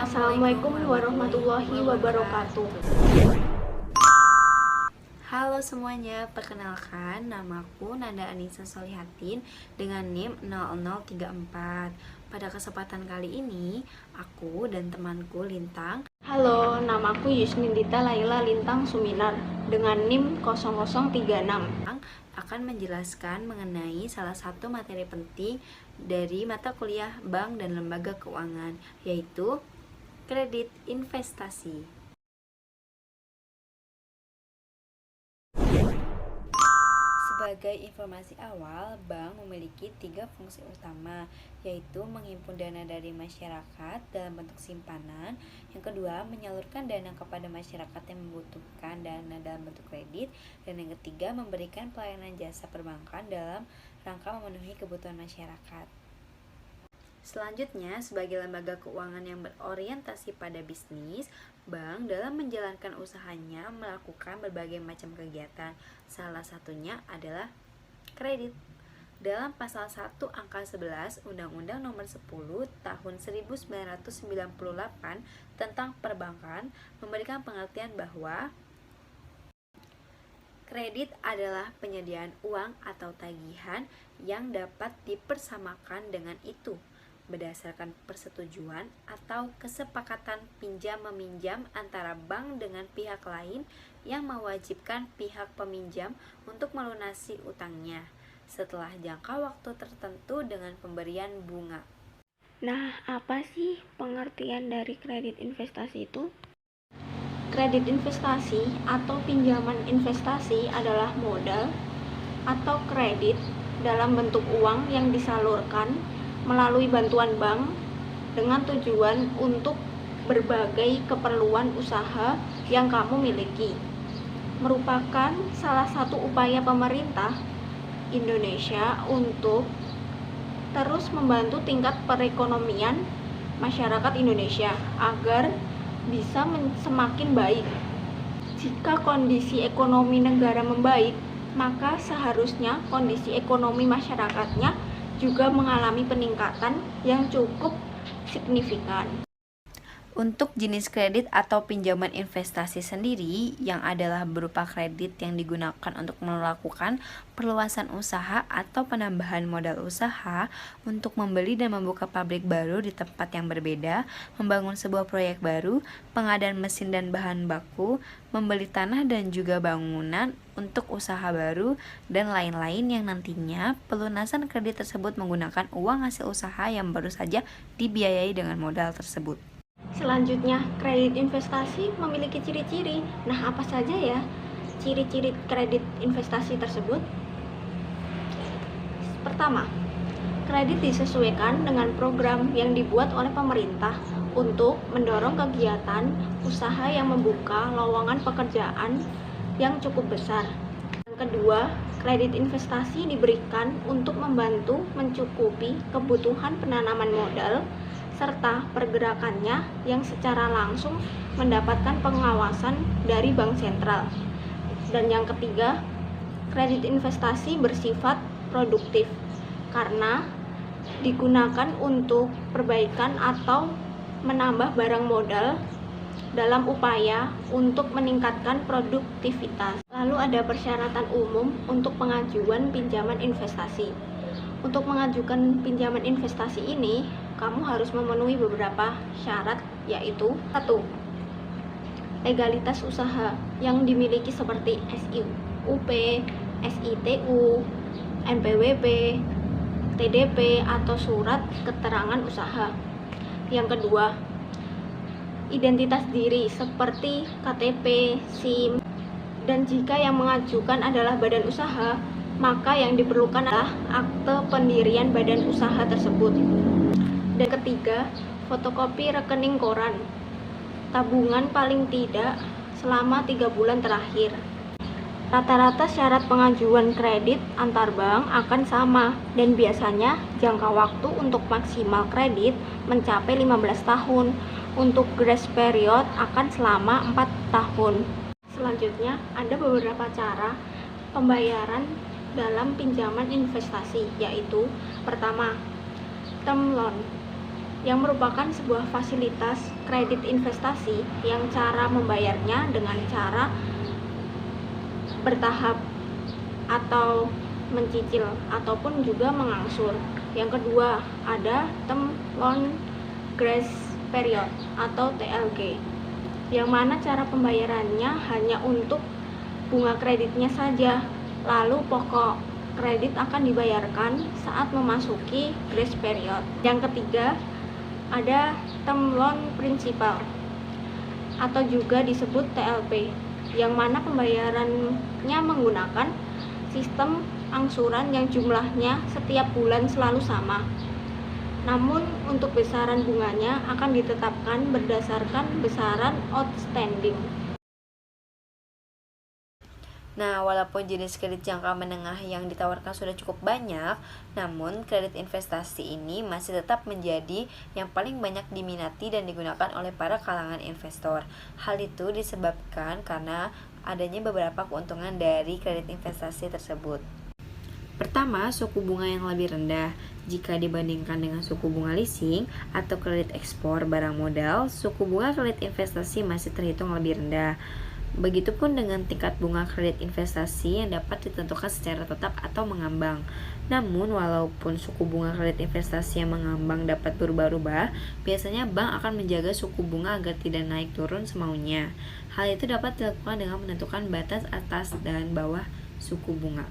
Assalamualaikum warahmatullahi wabarakatuh. Halo semuanya, perkenalkan namaku Nanda Anissa Solihatin dengan NIM 0034. Pada kesempatan kali ini, aku dan temanku Lintang. Halo, namaku Yusnindita Laila Lintang Suminar dengan NIM 0036. Akan menjelaskan mengenai salah satu materi penting dari mata kuliah Bank dan Lembaga Keuangan, yaitu kredit investasi. Sebagai informasi awal, bank memiliki 3 fungsi utama, yaitu menghimpun dana dari masyarakat dalam bentuk simpanan. Yang kedua, menyalurkan dana kepada masyarakat yang membutuhkan dana dalam bentuk kredit. Dan yang ketiga, memberikan pelayanan jasa perbankan dalam rangka memenuhi kebutuhan masyarakat. Selanjutnya, sebagai lembaga keuangan yang berorientasi pada bisnis, bank dalam menjalankan usahanya melakukan berbagai macam kegiatan. Salah satunya adalah kredit. Dalam pasal 1 angka 11 Undang-Undang Nomor 10 Tahun 1998 tentang perbankan memberikan pengertian bahwa kredit adalah penyediaan uang atau tagihan yang dapat dipersamakan dengan itu berdasarkan persetujuan atau kesepakatan pinjam-meminjam antara bank dengan pihak lain yang mewajibkan pihak peminjam untuk melunasi utangnya setelah jangka waktu tertentu dengan pemberian bunga. Nah, apa sih pengertian dari kredit investasi itu? Kredit investasi atau pinjaman investasi adalah modal atau kredit dalam bentuk uang yang disalurkan melalui bantuan bank dengan tujuan untuk berbagai keperluan usaha yang kamu miliki. Merupakan salah satu upaya pemerintah Indonesia untuk terus membantu tingkat perekonomian masyarakat Indonesia agar bisa semakin baik. Jika kondisi ekonomi negara membaik, maka seharusnya kondisi ekonomi masyarakatnya juga mengalami peningkatan yang cukup signifikan. Untuk jenis kredit atau pinjaman investasi sendiri yang adalah berupa kredit yang digunakan untuk melakukan perluasan usaha atau penambahan modal usaha untuk membeli dan membuka pabrik baru di tempat yang berbeda, membangun sebuah proyek baru, pengadaan mesin dan bahan baku, membeli tanah dan juga bangunan untuk usaha baru, dan lain-lain yang nantinya pelunasan kredit tersebut menggunakan uang hasil usaha yang baru saja dibiayai dengan modal tersebut. Selanjutnya, kredit investasi memiliki ciri-ciri. Nah, apa saja ya ciri-ciri kredit investasi tersebut? Pertama, kredit disesuaikan dengan program yang dibuat oleh pemerintah untuk mendorong kegiatan usaha yang membuka lowongan pekerjaan yang cukup besar. Yang kedua, kredit investasi diberikan untuk membantu mencukupi kebutuhan penanaman modal serta pergerakannya yang secara langsung mendapatkan pengawasan dari bank sentral. Dan yang ketiga, kredit investasi bersifat produktif karena digunakan untuk perbaikan atau menambah barang modal dalam upaya untuk meningkatkan produktivitas. Lalu ada persyaratan umum untuk pengajuan pinjaman investasi. Untuk mengajukan pinjaman investasi ini, kamu harus memenuhi beberapa syarat, yaitu 1. Legalitas usaha yang dimiliki seperti SIUP, SITU, NPWP, TDP, atau surat keterangan usaha. Yang kedua, identitas diri seperti KTP, SIM, dan jika yang mengajukan adalah badan usaha, maka yang diperlukan adalah akte pendirian badan usaha tersebut. Dan ketiga, fotokopi rekening koran tabungan paling tidak selama 3 bulan terakhir. Rata-rata syarat pengajuan kredit antar bank akan sama dan biasanya jangka waktu untuk maksimal kredit mencapai 15 tahun. Untuk grace period akan selama 4 tahun. Selanjutnya, ada beberapa cara pembayaran dalam pinjaman investasi, yaitu pertama, term loan. yang merupakan sebuah fasilitas kredit investasi yang cara membayarnya dengan cara bertahap atau mencicil ataupun juga mengangsur. Yang kedua, ada term loan grace period atau TLG, yang mana cara pembayarannya hanya untuk bunga kreditnya saja, lalu pokok kredit akan dibayarkan saat memasuki grace period. Yang ketiga, ada term loan principal atau juga disebut TLP, yang mana pembayarannya menggunakan sistem angsuran yang jumlahnya setiap bulan selalu sama. Namun untuk besaran bunganya akan ditetapkan berdasarkan besaran outstanding. Nah, walaupun jenis kredit jangka menengah yang ditawarkan sudah cukup banyak, namun kredit investasi ini masih tetap menjadi yang paling banyak diminati dan digunakan oleh para kalangan investor. Hal itu disebabkan karena adanya beberapa keuntungan dari kredit investasi tersebut. Pertama, suku bunga yang lebih rendah. Jika dibandingkan dengan suku bunga leasing atau kredit ekspor barang modal, suku bunga kredit investasi masih terhitung lebih rendah. Begitupun dengan tingkat bunga kredit investasi yang dapat ditentukan secara tetap atau mengambang. Namun, walaupun suku bunga kredit investasi yang mengambang dapat berubah-ubah, biasanya bank akan menjaga suku bunga agar tidak naik turun semaunya. Hal itu dapat dilakukan dengan menentukan batas atas dan bawah suku bunga.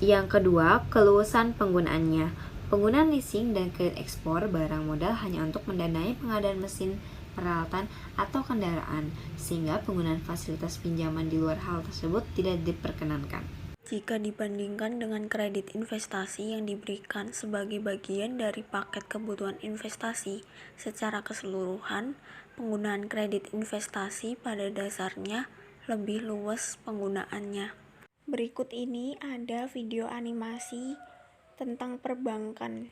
Yang kedua, keluasan penggunaannya. Penggunaan leasing dan kredit ekspor barang modal hanya untuk mendanai pengadaan mesin, peralatan, atau kendaraan, sehingga penggunaan fasilitas pinjaman di luar hal tersebut tidak diperkenankan. Jika dibandingkan dengan kredit investasi yang diberikan sebagai bagian dari paket kebutuhan investasi secara keseluruhan, penggunaan kredit investasi pada dasarnya lebih luas penggunaannya. Berikut ini ada video animasi tentang perbankan.